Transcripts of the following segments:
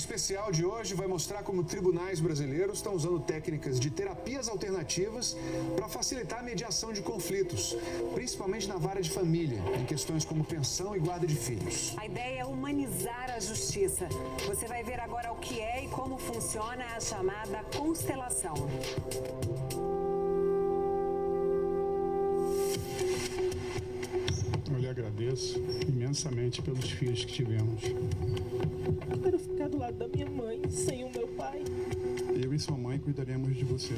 especial de hoje vai mostrar como tribunais brasileiros estão usando técnicas de terapias alternativas para facilitar a mediação de conflitos, principalmente na vara de família, em questões como pensão e guarda de filhos. A ideia é humanizar a justiça. Você vai ver agora o que é e como funciona a chamada constelação. Eu lhe agradeço imensamente pelos filhos que tivemos. Eu quero ficar do lado da minha mãe, sem o meu pai. Eu e sua mãe cuidaremos de você.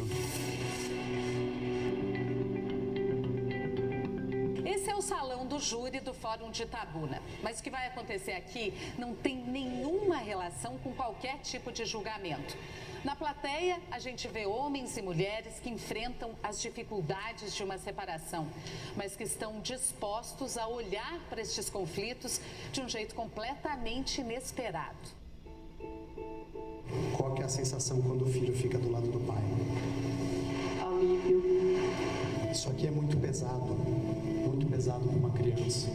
Esse é o salão do júri do Fórum de Itabuna. Mas o que vai acontecer aqui não tem nenhuma relação com qualquer tipo de julgamento. Na plateia, a gente vê homens e mulheres que enfrentam as dificuldades de uma separação, mas que estão dispostos a olhar para estes conflitos de um jeito completamente inesperado. Qual que é a sensação quando o filho fica do lado do pai? Alívio. Isso aqui é muito pesado para uma criança.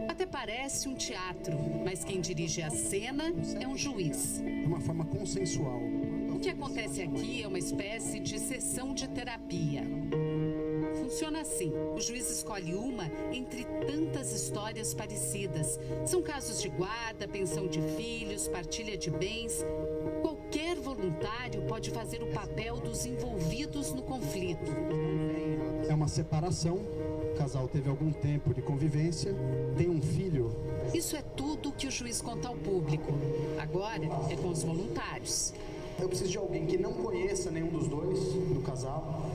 Até parece um teatro, mas quem dirige a cena é um juiz. De uma forma consensual. O que acontece aqui é uma espécie de sessão de terapia. Funciona assim: o juiz escolhe uma entre tantas histórias parecidas. São casos de guarda, pensão de filhos, partilha de bens. Qualquer voluntário pode fazer o papel dos envolvidos no conflito. É uma separação, o casal teve algum tempo de convivência, tem um filho. Isso é tudo que o juiz conta ao público. Agora é com os voluntários. Eu preciso de alguém que não conheça nenhum dos dois, do casal,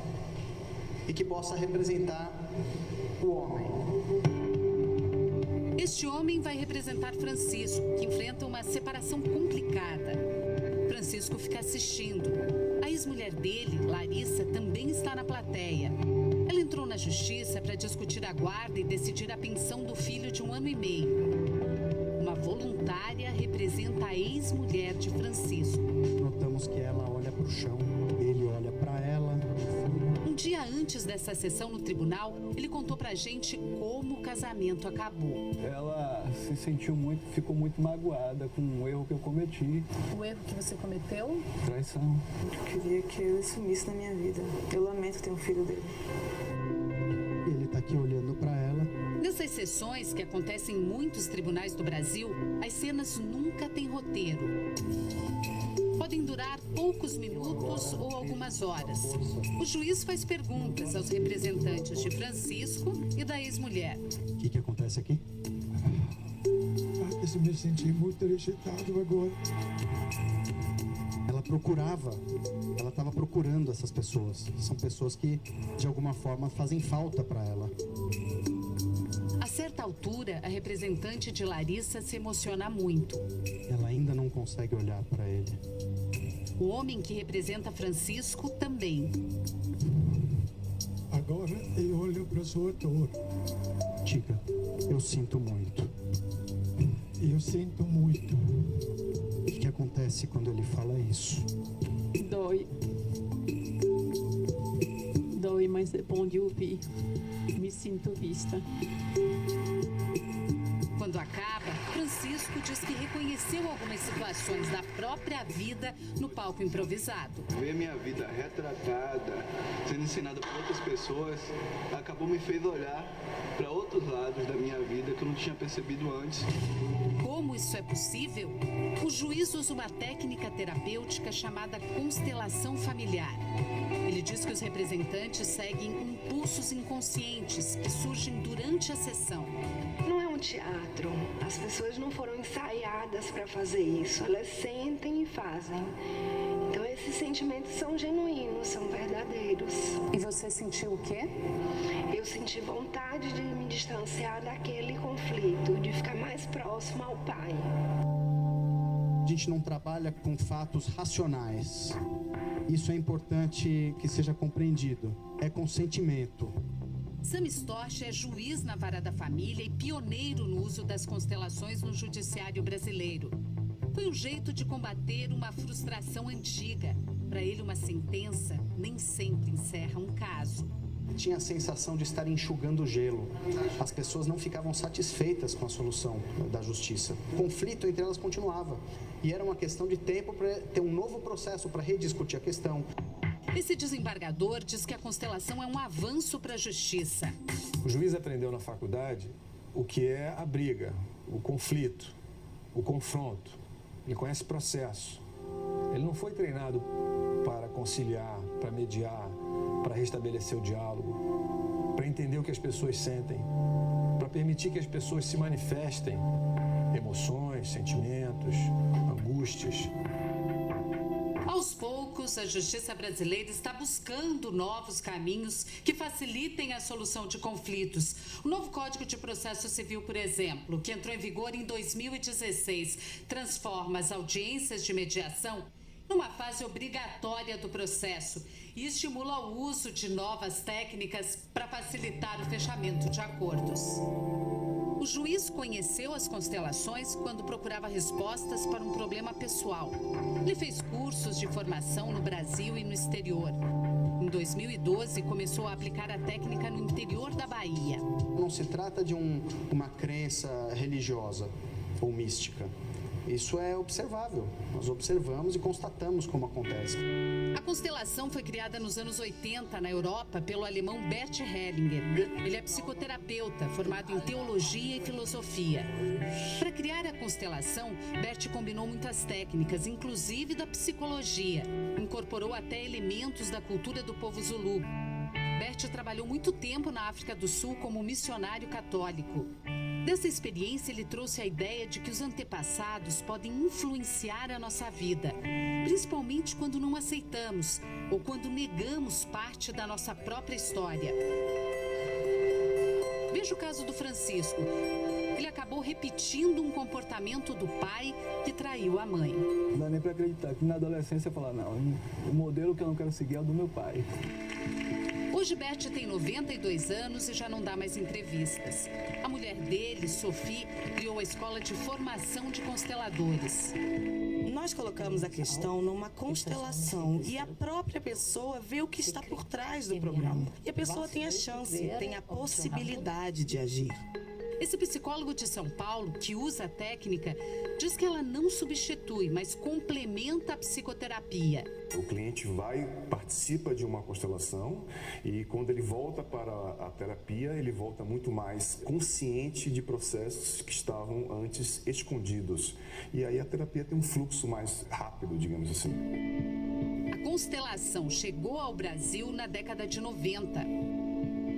e que possa representar o homem. Este homem vai representar Francisco, que enfrenta uma separação complicada. Francisco fica assistindo. A ex-mulher dele, Larissa, também está na plateia. Ela entrou na justiça para discutir a guarda e decidir a pensão do filho de 1 ano e meio. Uma voluntária representa a ex-mulher de Francisco. Notamos que ela olha para o chão, ele olha para ela. Um dia antes dessa sessão no tribunal, ele contou pra gente como o casamento acabou. Ela se sentiu ficou muito magoada com o erro que eu cometi. O erro que você cometeu? Traição. Eu queria que ele sumisse da minha vida. Eu lamento ter um filho dele. Ele tá aqui olhando para ela. Nessas sessões, que acontecem em muitos tribunais do Brasil, as cenas nunca têm roteiro. Podem durar poucos minutos ou algumas horas. O juiz faz perguntas aos representantes de Francisco e da ex-mulher. O que acontece aqui? Eu me senti muito rejeitado agora. Ela estava procurando essas pessoas. São pessoas que, de alguma forma, fazem falta para ela. A certa altura, a representante de Larissa se emociona muito. Ela ainda não consegue olhar para ele. O homem que representa Francisco também. Agora eu olho para sua dor. Diga, eu sinto muito. Eu sinto muito. O que acontece quando ele fala isso? Dói. Dói, mas é bom de ouvir. Me sinto vista. Quando acaba, Francisco diz que reconheceu algumas situações da própria vida no palco improvisado. Ver minha vida retratada, sendo ensinada por outras pessoas, acabou me fez olhar para outros lados da minha vida que eu não tinha percebido antes. Como isso é possível? O juiz usa uma técnica terapêutica chamada constelação familiar. Ele diz que os representantes seguem impulsos inconscientes que surgem durante a sessão. Não é um teatro. As pessoas não foram ensaiadas para fazer isso. Elas sentem e fazem. Então esses sentimentos são genuínos, são verdadeiros. E você sentiu o quê? Eu senti vontade de me distanciar daquele conflito, de ficar mais próximo ao pai. A gente não trabalha com fatos racionais. Isso é importante que seja compreendido. É consentimento. Sam Storch é juiz na Vara da Família e pioneiro no uso das constelações no judiciário brasileiro. Foi um jeito de combater uma frustração antiga. Para ele, uma sentença nem sempre encerra um caso. Tinha a sensação de estar enxugando gelo. As pessoas não ficavam satisfeitas com a solução da justiça. O conflito entre elas continuava. E era uma questão de tempo para ter um novo processo para rediscutir a questão. Esse desembargador diz que a constelação é um avanço para a justiça. O juiz aprendeu na faculdade o que é a briga, o conflito, o confronto. Ele conhece o processo. Ele não foi treinado para conciliar, para mediar, para restabelecer o diálogo, para entender o que as pessoas sentem, para permitir que as pessoas se manifestem emoções, sentimentos, angústias. Aos poucos, a justiça brasileira está buscando novos caminhos que facilitem a solução de conflitos. O novo Código de Processo Civil, por exemplo, que entrou em vigor em 2016, transforma as audiências de mediação numa fase obrigatória do processo e estimula o uso de novas técnicas para facilitar o fechamento de acordos. O juiz conheceu as constelações quando procurava respostas para um problema pessoal. Ele fez cursos de formação no Brasil e no exterior. Em 2012, começou a aplicar a técnica no interior da Bahia. Não se trata de uma crença religiosa ou mística. Isso é observável. Nós observamos e constatamos como acontece. A constelação foi criada nos anos 80 na Europa pelo alemão Bert Hellinger. Ele é psicoterapeuta, formado em teologia e filosofia. Para criar a constelação, Bert combinou muitas técnicas, inclusive da psicologia. Incorporou até elementos da cultura do povo Zulu. Bert trabalhou muito tempo na África do Sul como missionário católico. Dessa experiência, ele trouxe a ideia de que os antepassados podem influenciar a nossa vida, principalmente quando não aceitamos ou quando negamos parte da nossa própria história. Veja o caso do Francisco. Ele acabou repetindo um comportamento do pai que traiu a mãe. Não dá nem para acreditar que na adolescência eu falar, não, o modelo que eu não quero seguir é o do meu pai. Hoje, Bert tem 92 anos e já não dá mais entrevistas. A mulher dele, Sophie, criou a escola de formação de consteladores. Nós colocamos a questão numa constelação e a própria pessoa vê o que está por trás do programa. E a pessoa tem a chance, tem a possibilidade de agir. Esse psicólogo de São Paulo, que usa a técnica, diz que ela não substitui, mas complementa a psicoterapia. O cliente participa de uma constelação e quando ele volta para a terapia, ele volta muito mais consciente de processos que estavam antes escondidos. E aí a terapia tem um fluxo mais rápido, digamos assim. A constelação chegou ao Brasil na década de 90.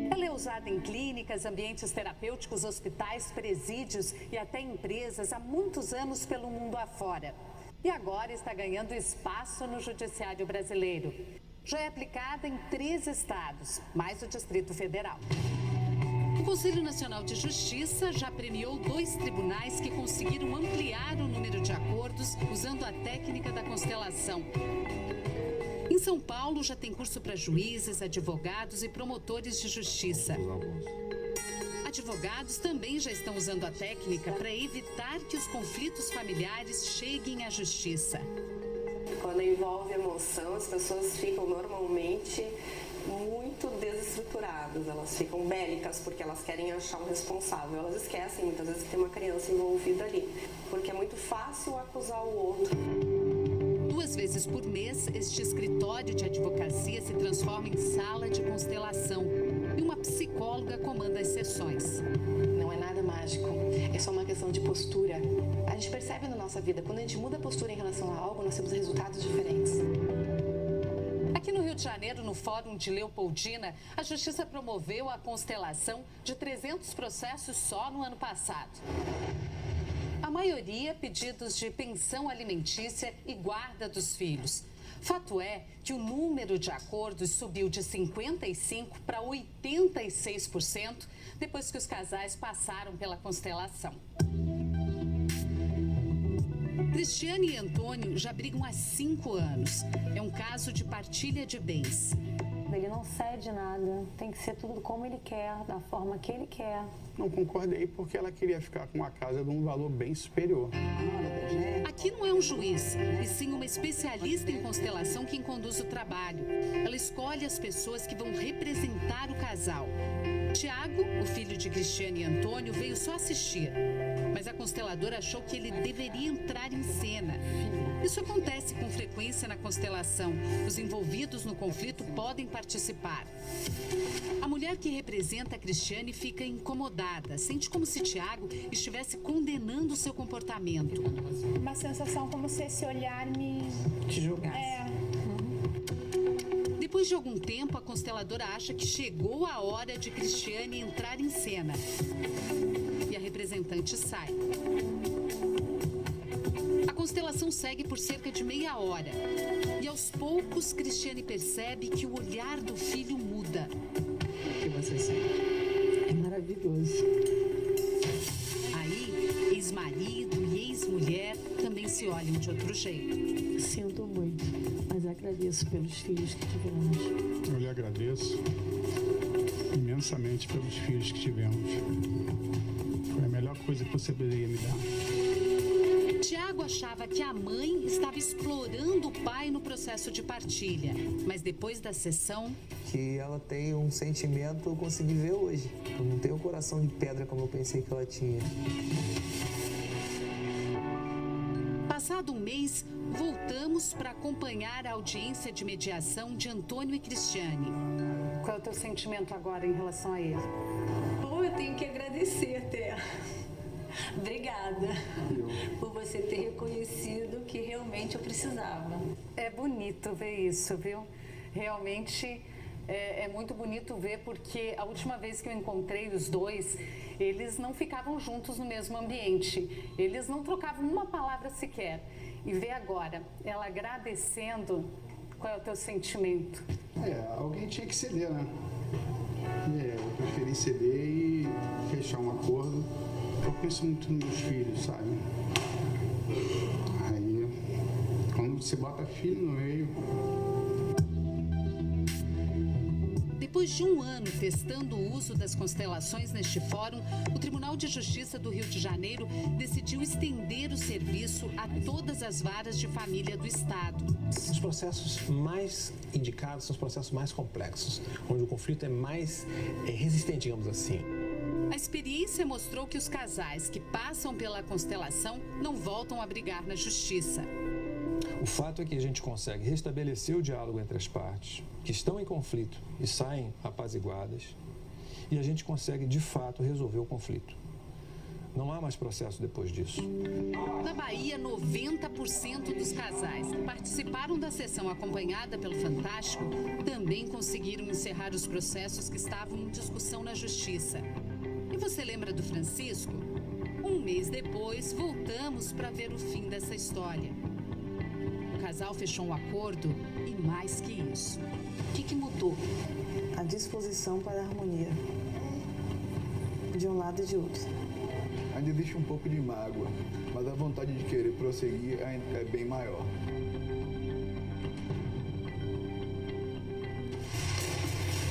Ela é usada em clínicas, ambientes terapêuticos, hospitais, presídios e até empresas há muitos anos pelo mundo afora. E agora está ganhando espaço no judiciário brasileiro. Já é aplicada em 3 estados, mais o Distrito Federal. O Conselho Nacional de Justiça já premiou 2 tribunais que conseguiram ampliar o número de acordos usando a técnica da constelação. Em São Paulo, já tem curso para juízes, advogados e promotores de justiça. Advogados também já estão usando a técnica para evitar que os conflitos familiares cheguem à justiça. Quando envolve emoção, as pessoas ficam normalmente muito desestruturadas. Elas ficam bélicas porque elas querem achar um responsável. Elas esquecem muitas vezes que tem uma criança envolvida ali, porque é muito fácil acusar o outro. 2 vezes por mês, este escritório de advocacia se transforma em sala de constelação e uma psicóloga comanda as sessões. Não é nada mágico, é só uma questão de postura. A gente percebe na nossa vida, quando a gente muda a postura em relação a algo, nós temos resultados diferentes. Aqui no Rio de Janeiro, no Fórum de Leopoldina, a Justiça promoveu a constelação de 300 processos só no ano passado. A maioria pedidos de pensão alimentícia e guarda dos filhos. Fato é que o número de acordos subiu de 55% para 86% depois que os casais passaram pela constelação. Cristiane e Antônio já brigam há 5 anos. É um caso de partilha de bens. Ele não cede nada, tem que ser tudo como ele quer, da forma que ele quer. Não concordei porque ela queria ficar com uma casa de um valor bem superior. Aqui não é um juiz, e sim uma especialista em constelação quem conduz o trabalho. Ela escolhe as pessoas que vão representar o casal. Tiago, o filho de Cristiane e Antônio, veio só assistir. Mas a consteladora achou que ele deveria entrar em cena. Isso acontece com frequência na constelação. Os envolvidos no conflito podem participar. A mulher que representa a Cristiane fica incomodada. Sente como se Tiago estivesse condenando o seu comportamento. Uma sensação como se esse olhar me... te julgasse. Depois de algum tempo, a consteladora acha que chegou a hora de Cristiane entrar em cena. E a representante sai. A constelação segue por cerca de meia hora. E aos poucos, Cristiane percebe que o olhar do filho muda. O que você sente? É maravilhoso. Aí, ex-marido e ex-mulher também se olham de outro jeito. Sinto muito, mas agradeço pelos filhos que tivemos. Eu lhe agradeço imensamente pelos filhos que tivemos. Foi a melhor coisa que você poderia me dar. Tiago achava que a mãe estava explorando o pai no processo de partilha. Mas depois da sessão... que ela tem um sentimento, eu consegui ver hoje. Eu não tenho o coração de pedra como eu pensei que ela tinha. Passado um mês, voltamos para acompanhar a audiência de mediação de Antônio e Cristiane. Qual é o teu sentimento agora em relação a ele? Bom, eu tenho que agradecer até. Obrigada por você ter reconhecido que realmente eu precisava. É bonito ver isso, viu? Realmente é muito bonito ver, porque a última vez que eu encontrei os dois, eles não ficavam juntos no mesmo ambiente. Eles não trocavam uma palavra sequer. E ver agora ela agradecendo, qual é o teu sentimento? Alguém tinha que ceder, né? Eu preferi ceder e fechar um acordo. Eu penso muito nos meus filhos, sabe? Aí, quando você bota filho no meio... Depois de um ano testando o uso das constelações neste fórum, o Tribunal de Justiça do Rio de Janeiro decidiu estender o serviço a todas as varas de família do Estado. Os processos mais indicados são os processos mais complexos, onde o conflito é mais resistente, digamos assim. A experiência mostrou que os casais que passam pela constelação não voltam a brigar na justiça. O fato é que a gente consegue restabelecer o diálogo entre as partes que estão em conflito e saem apaziguadas, e a gente consegue, de fato, resolver o conflito. Não há mais processo depois disso. Na Bahia, 90% dos casais que participaram da sessão acompanhada pelo Fantástico também conseguiram encerrar os processos que estavam em discussão na justiça. E você lembra do Francisco? Um mês depois, voltamos para ver o fim dessa história. O casal fechou um acordo e mais que isso. O que mudou? A disposição para a harmonia, de um lado e de outro. Ainda existe um pouco de mágoa, mas a vontade de querer prosseguir é bem maior.